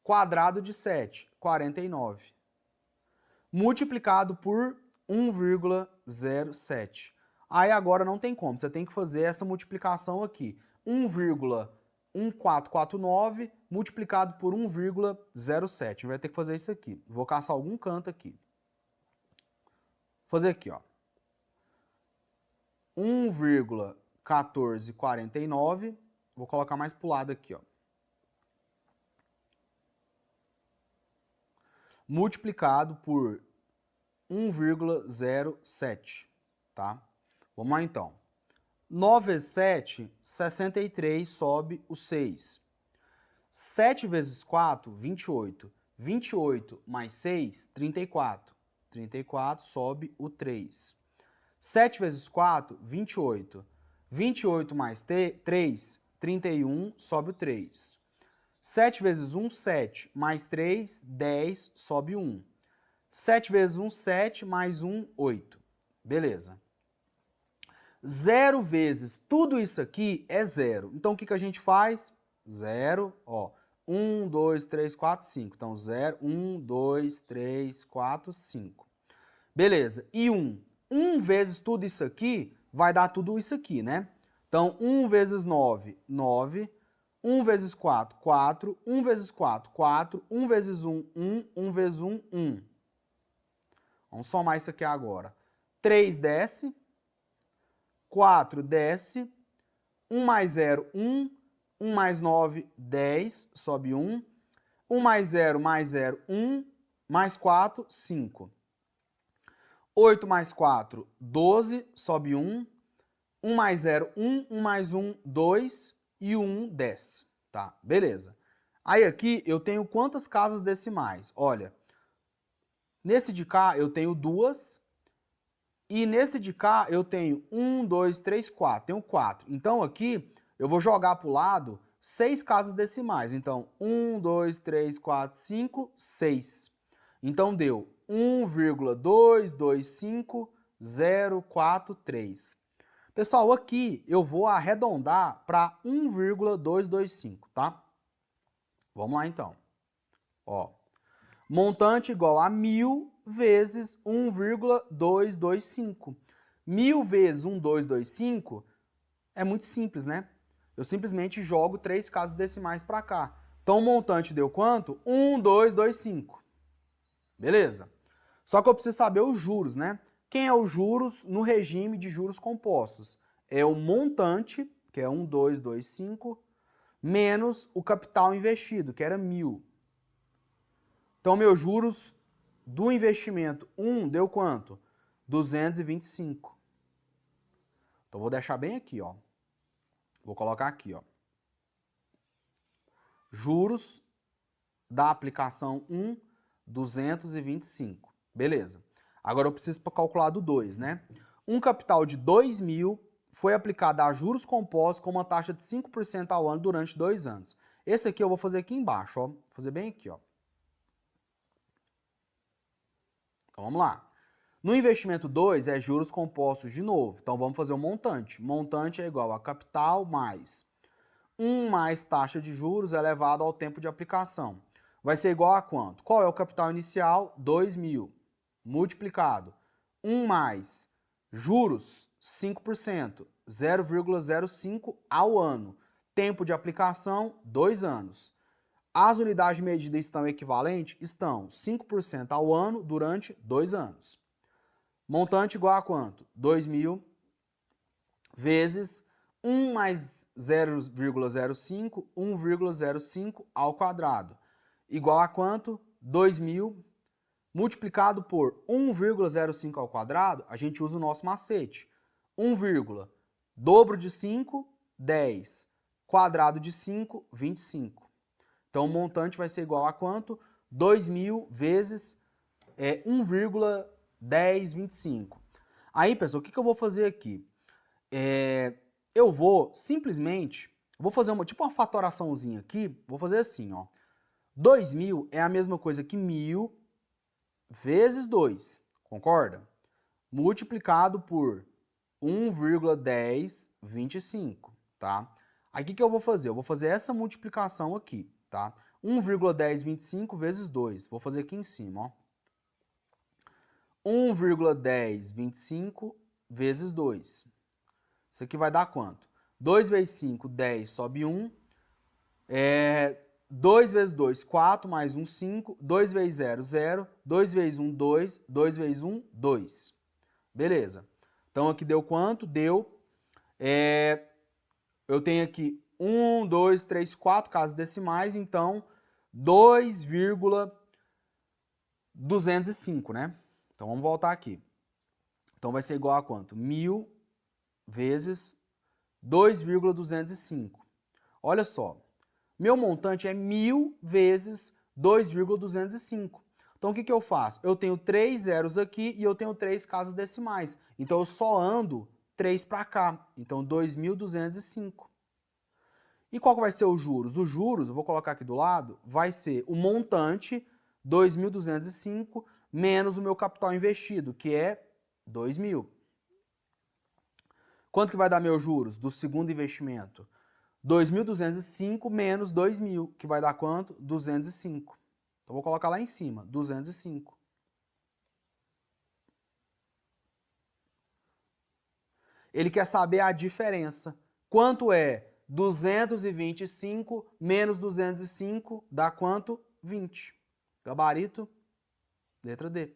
quadrado de 7, 49, multiplicado por 1,07. Aí agora não tem como, você tem que fazer essa multiplicação aqui. 1,1449 multiplicado por 1,07. Vai ter que fazer isso aqui. Vou caçar algum canto aqui. Vou fazer aqui, ó. 1,1449. Vou colocar mais pro lado aqui, ó. Multiplicado por 1,07, tá? Vamos lá então. 9 vezes 7, 63, sobe o 6. 7 vezes 4, 28. 28 mais 6, 34. 34, sobe o 3. 7 vezes 4, 28. 28 mais 3, 31, sobe o 3. 7 vezes 1, 7. Mais 3, 10, sobe 1. 7 vezes 1, 7. Mais 1, 8. Beleza. 0 vezes tudo isso aqui é 0. Então o que a gente faz? 0, ó. 1, 2, 3, 4, 5. Então, 0, 1, 2, 3, 4, 5. Beleza. E 1? 1 vezes tudo isso aqui vai dar tudo isso aqui, né? Então, 1 vezes 9, 9. 1 vezes 4, 4. 1 vezes 4, 4. 1 vezes 1, 1. 1 vezes 1, 1. Vamos somar isso aqui agora. 3 desce. 4 desce. 1 mais 0, 1. 1 mais 9, 10. Sobe 1. 1 mais 0, 1. Mais 4, 5. 8 mais 4, 12. Sobe 1. 1 mais 0, 1. 1 mais 1, 2. E o 1 desce. Tá? Beleza. Aí aqui eu tenho quantas casas decimais? Olha, nesse de cá eu tenho 2. E nesse de cá eu tenho 1, 2, 3, 4. Tenho 4. Então aqui eu vou jogar para o lado 6 casas decimais. Então 1, 2, 3, 4, 5, 6. Então deu 1,225043. Pessoal, aqui eu vou arredondar para 1,225, tá? Vamos lá então. Ó, montante igual a 1.000 vezes 1,225. 1.000 vezes 1,225 é muito simples, né? Eu simplesmente jogo 3 casas decimais para cá. Então o montante deu quanto? 1,225. Beleza? Só que eu preciso saber os juros, né? Quem é os juros no regime de juros compostos? É o montante, que é 1,225, menos o capital investido, que era 1.000. Então, meus juros do investimento 1 deu quanto? 225. Então, vou deixar bem aqui, ó. Vou colocar aqui, ó. Juros da aplicação 1, 225. Beleza. Agora eu preciso calcular do 2, né? Um capital de 2.000 foi aplicado a juros compostos com uma taxa de 5% ao ano durante 2 anos. Esse aqui eu vou fazer aqui embaixo, ó. Vou fazer bem aqui, ó. Então vamos lá. No investimento 2 é juros compostos de novo. Então vamos fazer o montante. Montante é igual a capital mais 1 mais taxa de juros elevado ao tempo de aplicação. Vai ser igual a quanto? Qual é o capital inicial? 2.000. Multiplicado 1 mais juros 5%, 0,05 ao ano. Tempo de aplicação, 2 anos. As unidades de medida estão equivalentes? Estão 5% ao ano durante 2 anos. Montante igual a quanto? 2.000 vezes 1 mais 0,05, 1,05 ao quadrado. Igual a quanto? 2.000 multiplicado por 1,05 ao quadrado, a gente usa o nosso macete. 1, dobro de 5, 10. Quadrado de 5, 25. Então, o montante vai ser igual a quanto? 2.000 vezes 1,1025. Aí, pessoal, o que eu vou fazer aqui? Eu vou simplesmente, vou fazer tipo uma fatoraçãozinha aqui, vou fazer assim, ó. 2.000 é a mesma coisa que 1.000 vezes 2, concorda? Multiplicado por 1,1025, tá? Aí o que eu vou fazer? Eu vou fazer essa multiplicação aqui, tá? 1,1025 vezes 2. Vou fazer aqui em cima, ó. 1,1025 vezes 2. Isso aqui vai dar quanto? 2 vezes 5, 10, sobe 1. 2 vezes 2, 4, mais 1, 5. 2 vezes 0, 0. 2 vezes 1, 2. 2 vezes 1, 2. Beleza. Então, aqui deu quanto? Deu... eu tenho aqui 1, 2, 3, 4 casas decimais, então 2,205, né? Então, vamos voltar aqui. Então, vai ser igual a quanto? 1.000 vezes 2,205. Olha só. Meu montante é 1.000 vezes 2,205. Então, o que eu faço? Eu tenho 3 zeros aqui e eu tenho 3 casas decimais. Então, eu só ando 3 para cá. Então, 2.205. E qual que vai ser os juros? Os juros, eu vou colocar aqui do lado, vai ser o montante, 2.205, menos o meu capital investido, que é 2.000. Quanto que vai dar meus juros do segundo investimento? 2.205 menos 2.000, que vai dar quanto? 205. Então, vou colocar lá em cima, 205. Ele quer saber a diferença. Quanto é 225 menos 205 dá quanto? 20. Gabarito, letra D.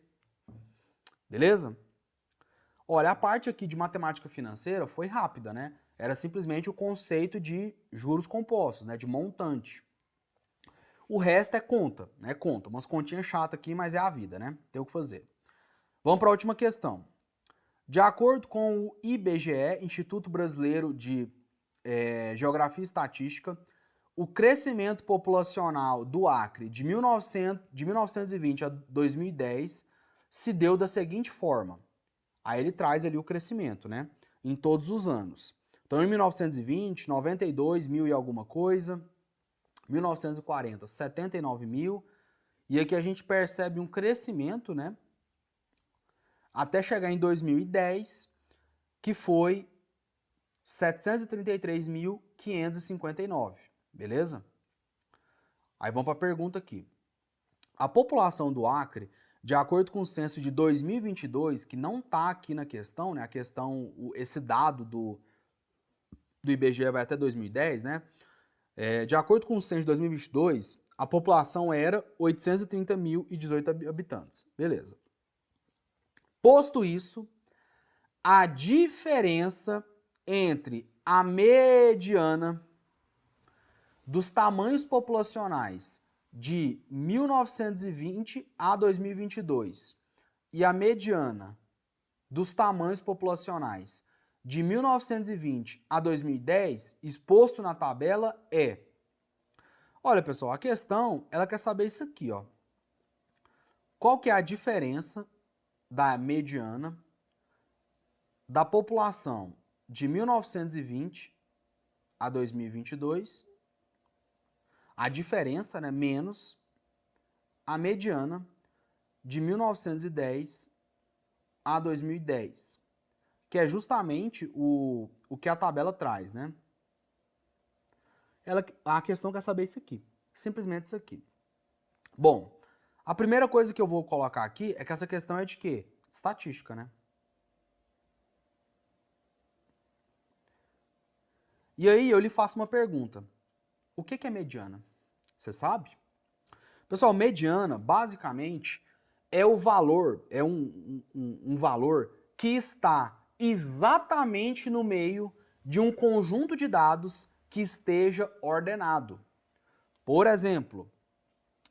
Beleza? Olha, a parte aqui de matemática financeira foi rápida, né? Era simplesmente o conceito de juros compostos, né? De montante. O resto é conta, né? Conta. Umas continhas chatas aqui, mas é a vida, né? Tem o que fazer. Vamos para a última questão. De acordo com o IBGE, Instituto Brasileiro de Geografia e Estatística, o crescimento populacional do Acre de 1920 a 2010 se deu da seguinte forma. Aí ele traz ali o crescimento, né? Em todos os anos. Então, em 1920, 92 mil e alguma coisa. 1940, 79 mil. E aqui a gente percebe um crescimento, né? Até chegar em 2010, que foi 733.559, beleza? Aí vamos para a pergunta aqui. A população do Acre, de acordo com o censo de 2022, que não está aqui na questão, né? A questão, esse dado do IBGE vai até 2010, né? De acordo com o censo de 2022, a população era 830.018 habitantes, beleza? Posto isso, a diferença entre a mediana dos tamanhos populacionais de 1920 a 2022 e a mediana dos tamanhos populacionais de 1920 a 2010, exposto na tabela, é... Olha, pessoal, a questão, ela quer saber isso aqui, ó. Qual que é a diferença da mediana da população de 1920 a 2022, a diferença, né, menos a mediana de 1910 a 2010, que é justamente o que a tabela traz, né? A questão quer saber isso aqui, simplesmente isso aqui. Bom, a primeira coisa que eu vou colocar aqui é que essa questão é de quê? Estatística, né? E aí eu lhe faço uma pergunta. O que é mediana? Você sabe? Pessoal, mediana, basicamente, é o valor, é um valor que está exatamente no meio de um conjunto de dados que esteja ordenado. Por exemplo,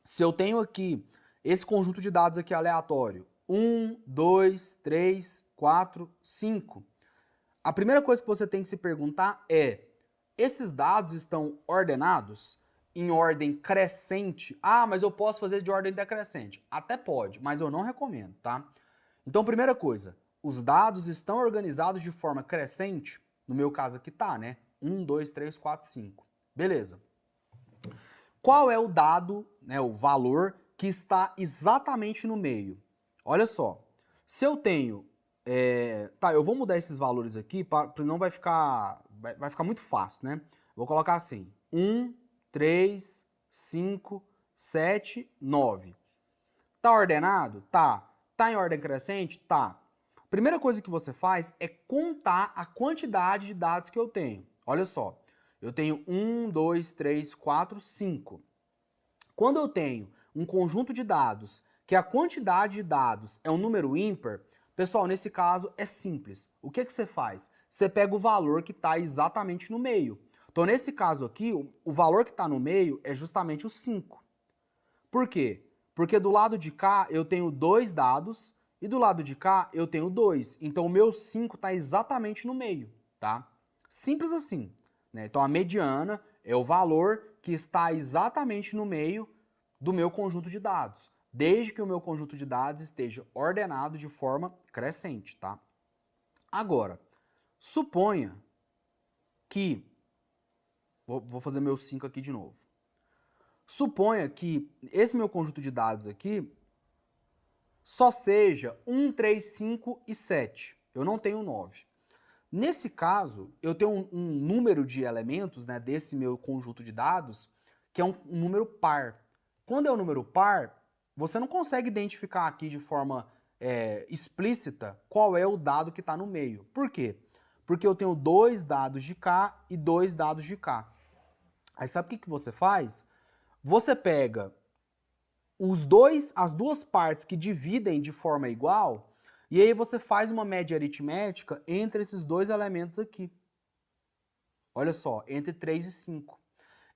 se eu tenho aqui esse conjunto de dados aqui aleatório, 1, 2, 3, 4, 5, a primeira coisa que você tem que se perguntar é: esses dados estão ordenados em ordem crescente? Ah, mas eu posso fazer de ordem decrescente. Até pode, mas eu não recomendo, tá? Então, primeira coisa, os dados estão organizados de forma crescente? No meu caso aqui tá, né? 1, 2, 3, 4, 5. Beleza. Qual é o dado, né, o valor que está exatamente no meio? Olha só, se eu tenho... tá, eu vou mudar esses valores aqui, senão vai ficar muito fácil, né? Vou colocar assim, 1, 3, 5, 7, 9. Tá ordenado? Tá. Tá em ordem crescente? Tá. Primeira coisa que você faz é contar a quantidade de dados que eu tenho. Olha só, eu tenho 1, 2, 3, 4, 5. Quando eu tenho um conjunto de dados que a quantidade de dados é um número ímpar, pessoal, nesse caso é simples. O que você faz? Você pega o valor que está exatamente no meio. Então, nesse caso aqui, o valor que está no meio é justamente o 5. Por quê? Porque do lado de cá eu tenho 2 dados e do lado de cá eu tenho 2. Então, o meu 5 está exatamente no meio, tá? Simples assim, né? Então, a mediana é o valor que está exatamente no meio do meu conjunto de dados, desde que o meu conjunto de dados esteja ordenado de forma crescente, tá? Agora, suponha que... Vou fazer meu 5 aqui de novo. Suponha que esse meu conjunto de dados aqui só seja 1, 3, 5 e 7. Eu não tenho 9. Nesse caso, eu tenho um número de elementos, né, desse meu conjunto de dados, que é um número par. Quando é um número par, você não consegue identificar aqui de forma explícita qual é o dado que está no meio. Por quê? Porque eu tenho 2 dados de cá e 2 dados de cá. Aí sabe o que você faz? Você pega as duas partes que dividem de forma igual, e aí você faz uma média aritmética entre esses dois elementos aqui. Olha só, entre 3 e 5.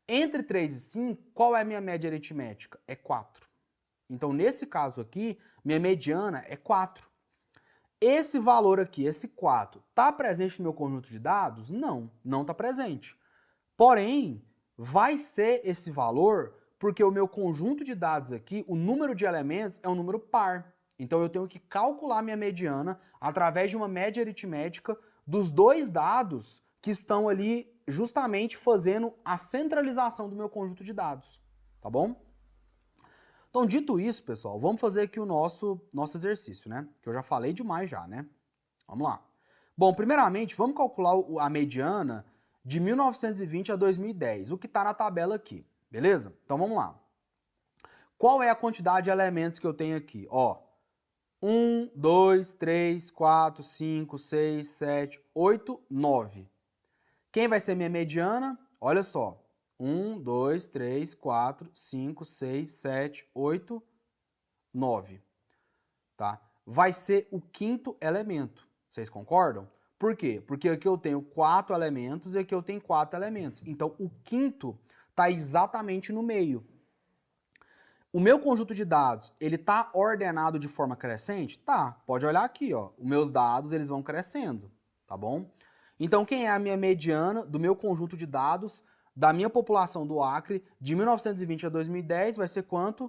Entre 3 e 5, qual é a minha média aritmética? É 4. Então, nesse caso aqui, minha mediana é 4. Esse valor aqui, esse 4, está presente no meu conjunto de dados? Não, não está presente. Porém, vai ser esse valor porque o meu conjunto de dados aqui, o número de elementos é um número par. Então eu tenho que calcular minha mediana através de uma média aritmética dos dois dados que estão ali justamente fazendo a centralização do meu conjunto de dados, tá bom? Então, dito isso, pessoal, vamos fazer aqui o nosso exercício, né? Que eu já falei demais já, né? Vamos lá. Bom, primeiramente, vamos calcular a mediana de 1920 a 2010, o que está na tabela aqui, beleza? Então vamos lá. Qual é a quantidade de elementos que eu tenho aqui? Ó, 1, 2, 3, 4, 5, 6, 7, 8, 9. Quem vai ser minha mediana? Olha só. 1, 2, 3, 4, 5, 6, 7, 8, 9. Tá? Vai ser o quinto elemento. Vocês concordam? Por quê? Porque aqui eu tenho 4 elementos e aqui eu tenho 4 elementos. Então, o quinto está exatamente no meio. O meu conjunto de dados, ele está ordenado de forma crescente? Tá. Pode olhar aqui, ó. Os meus dados, eles vão crescendo, tá bom? Então, quem é a minha mediana do meu conjunto de dados da minha população do Acre de 1920 a 2010 vai ser quanto?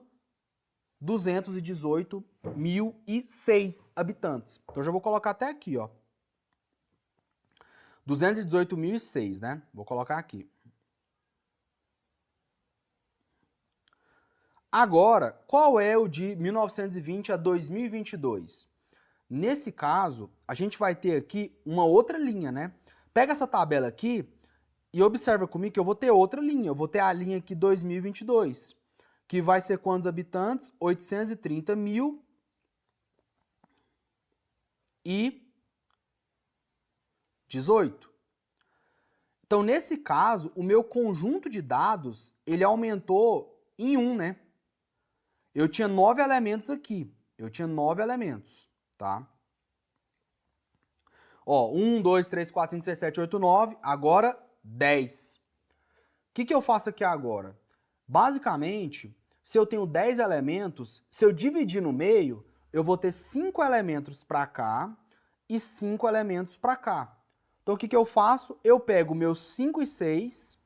218.006 habitantes. Então, eu já vou colocar até aqui, ó. 218.006, né? Vou colocar aqui. Agora, qual é o de 1920 a 2022? Nesse caso, a gente vai ter aqui uma outra linha, né? Pega essa tabela aqui e observa comigo que eu vou ter outra linha. Eu vou ter a linha aqui 2022, que vai ser quantos habitantes? 830.018. Então, nesse caso, o meu conjunto de dados, ele aumentou em 1, né? Eu tinha 9 elementos aqui. Eu tinha 9 elementos, tá? Ó, 1, 2, 3, 4, 5, 6, 7, 8, 9. Agora, 10. O que eu faço aqui agora? Basicamente, se eu tenho 10 elementos, se eu dividir no meio, eu vou ter 5 elementos para cá e 5 elementos para cá. Então, o que eu faço? Eu pego meus 5 e 6,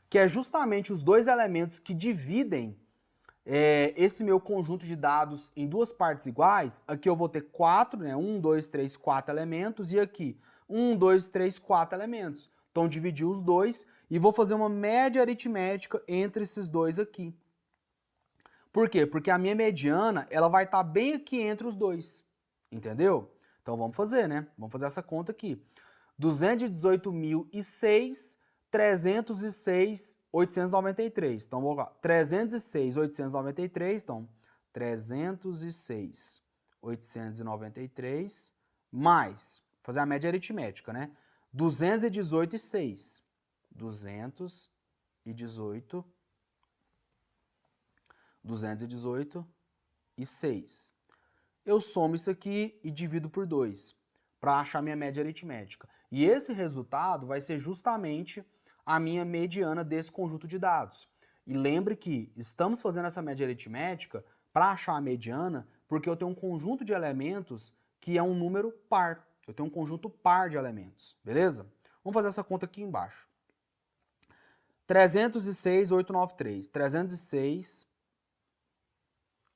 que é justamente os dois elementos que dividem esse meu conjunto de dados em duas partes iguais. Aqui eu vou ter 4, né? 1, 2, 3, 4 elementos, e aqui 1, 2, 3, 4 elementos. Então, dividi os dois e vou fazer uma média aritmética entre esses dois aqui. Por quê? Porque a minha mediana, ela vai estar bem aqui entre os dois, entendeu? Então, vamos fazer, né? Vamos fazer essa conta aqui. 218.006, 306.893. Então, vou colocar 306.893, então 306.893 mais, fazer a média aritmética, né? 218.6. 218.6. Eu somo isso aqui e divido por 2 para achar minha média aritmética. E esse resultado vai ser justamente a minha mediana desse conjunto de dados. E lembre que estamos fazendo essa média aritmética para achar a mediana porque eu tenho um conjunto de elementos que é um número par. Eu tenho um conjunto par de elementos, beleza? Vamos fazer essa conta aqui embaixo. 306.893.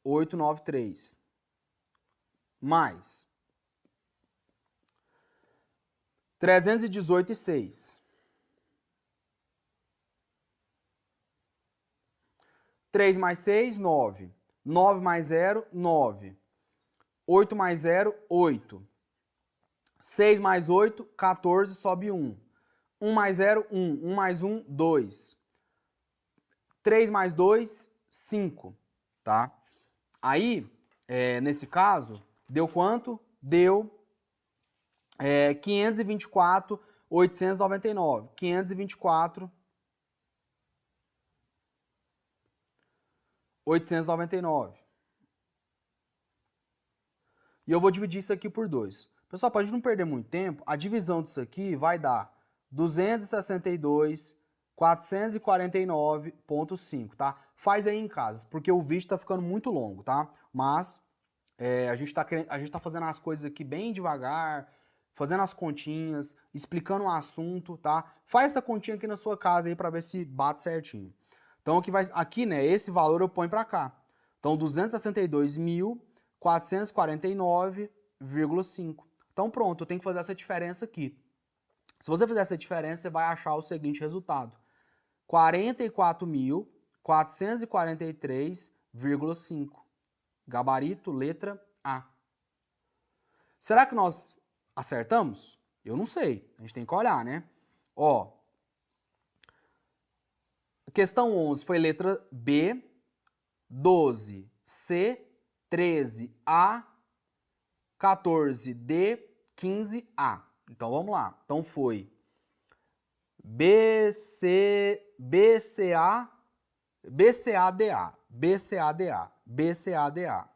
306.893. Mais 318.6. 3 mais 6, 9. 9 mais 0, 9. 8 mais 0, 8. 6 mais 8, 14, sobe 1. 1 mais 0, 1. 1 mais 1, 2. 3 mais 2, 5, tá? Aí, nesse caso, deu quanto? Deu 524, 899. 524, 899. E eu vou dividir isso aqui por 2. Pessoal, para a gente não perder muito tempo, a divisão disso aqui vai dar 262, 449,5, tá? Faz aí em casa, porque o vídeo tá ficando muito longo, tá? Mas a gente tá fazendo as coisas aqui bem devagar, fazendo as continhas, explicando o assunto, tá? Faz essa continha aqui na sua casa aí para ver se bate certinho. Então aqui, né, esse valor eu ponho para cá. Então 262.449,5. Então pronto, eu tenho que fazer essa diferença aqui. Se você fizer essa diferença, você vai achar o seguinte resultado. 44.443,5. Gabarito, letra A. Será que nós acertamos? Eu não sei. A gente tem que olhar, né? Ó, questão 11 foi letra B, 12, C, 13, A, 14, D, 15, A. Então vamos lá. Então foi BCA, BCADA, BCADA, BCADA,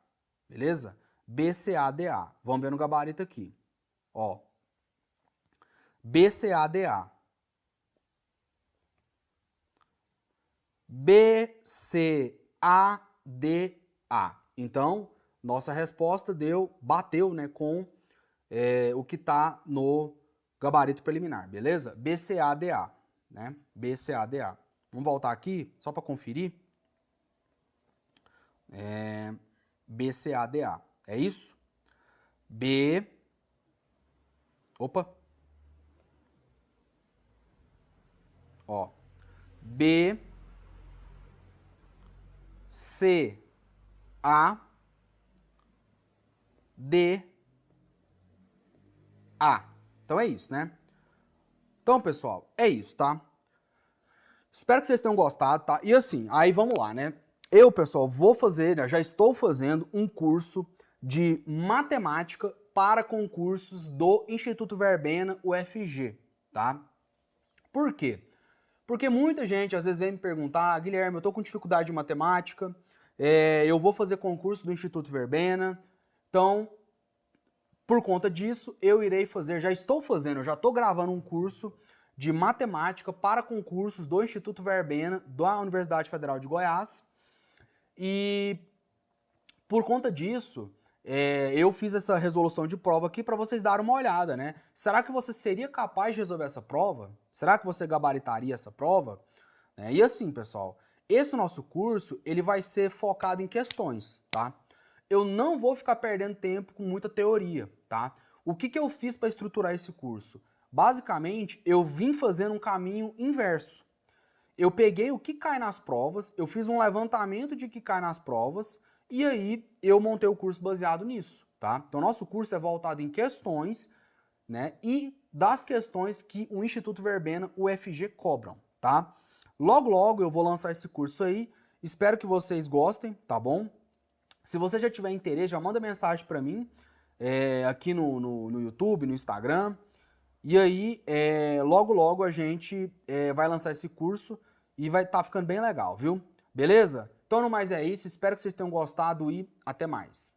beleza? BCADA. Vamos ver no gabarito aqui. Ó. BCADA. BCADA. Então, nossa resposta bateu, né, com o que está no gabarito preliminar, beleza? BCADA, né? BCADA. Vamos voltar aqui, só para conferir. BCADA. É isso? Opa. Ó. BCADA. Então é isso, né? Então, pessoal, é isso, tá? Espero que vocês tenham gostado, tá? E assim, aí vamos lá, né? Eu, pessoal, já estou fazendo um curso de matemática para concursos do Instituto Verbena UFG, tá? Por quê? Porque muita gente às vezes vem me perguntar, Guilherme, eu tô com dificuldade de matemática, eu vou fazer concurso do Instituto Verbena, então, por conta disso, eu já estou gravando um curso de matemática para concursos do Instituto Verbena da Universidade Federal de Goiás. E por conta disso, eu fiz essa resolução de prova aqui para vocês darem uma olhada, né? Será que você seria capaz de resolver essa prova? Será que você gabaritaria essa prova? E assim, pessoal, esse nosso curso, ele vai ser focado em questões, tá? Eu não vou ficar perdendo tempo com muita teoria, tá? O que eu fiz para estruturar esse curso? Basicamente, eu vim fazendo um caminho inverso. Eu peguei o que cai nas provas, eu fiz um levantamento de que cai nas provas, e aí eu montei o curso baseado nisso, tá? Então, nosso curso é voltado em questões, né? E das questões que o Instituto Verbena UFG cobram, tá? Logo, logo eu vou lançar esse curso aí. Espero que vocês gostem, tá bom? Se você já tiver interesse, já manda mensagem para mim aqui no YouTube, no Instagram. E aí, logo, logo a gente vai lançar esse curso e vai estar ficando bem legal, viu? Beleza? Então, no mais é isso. Espero que vocês tenham gostado e até mais.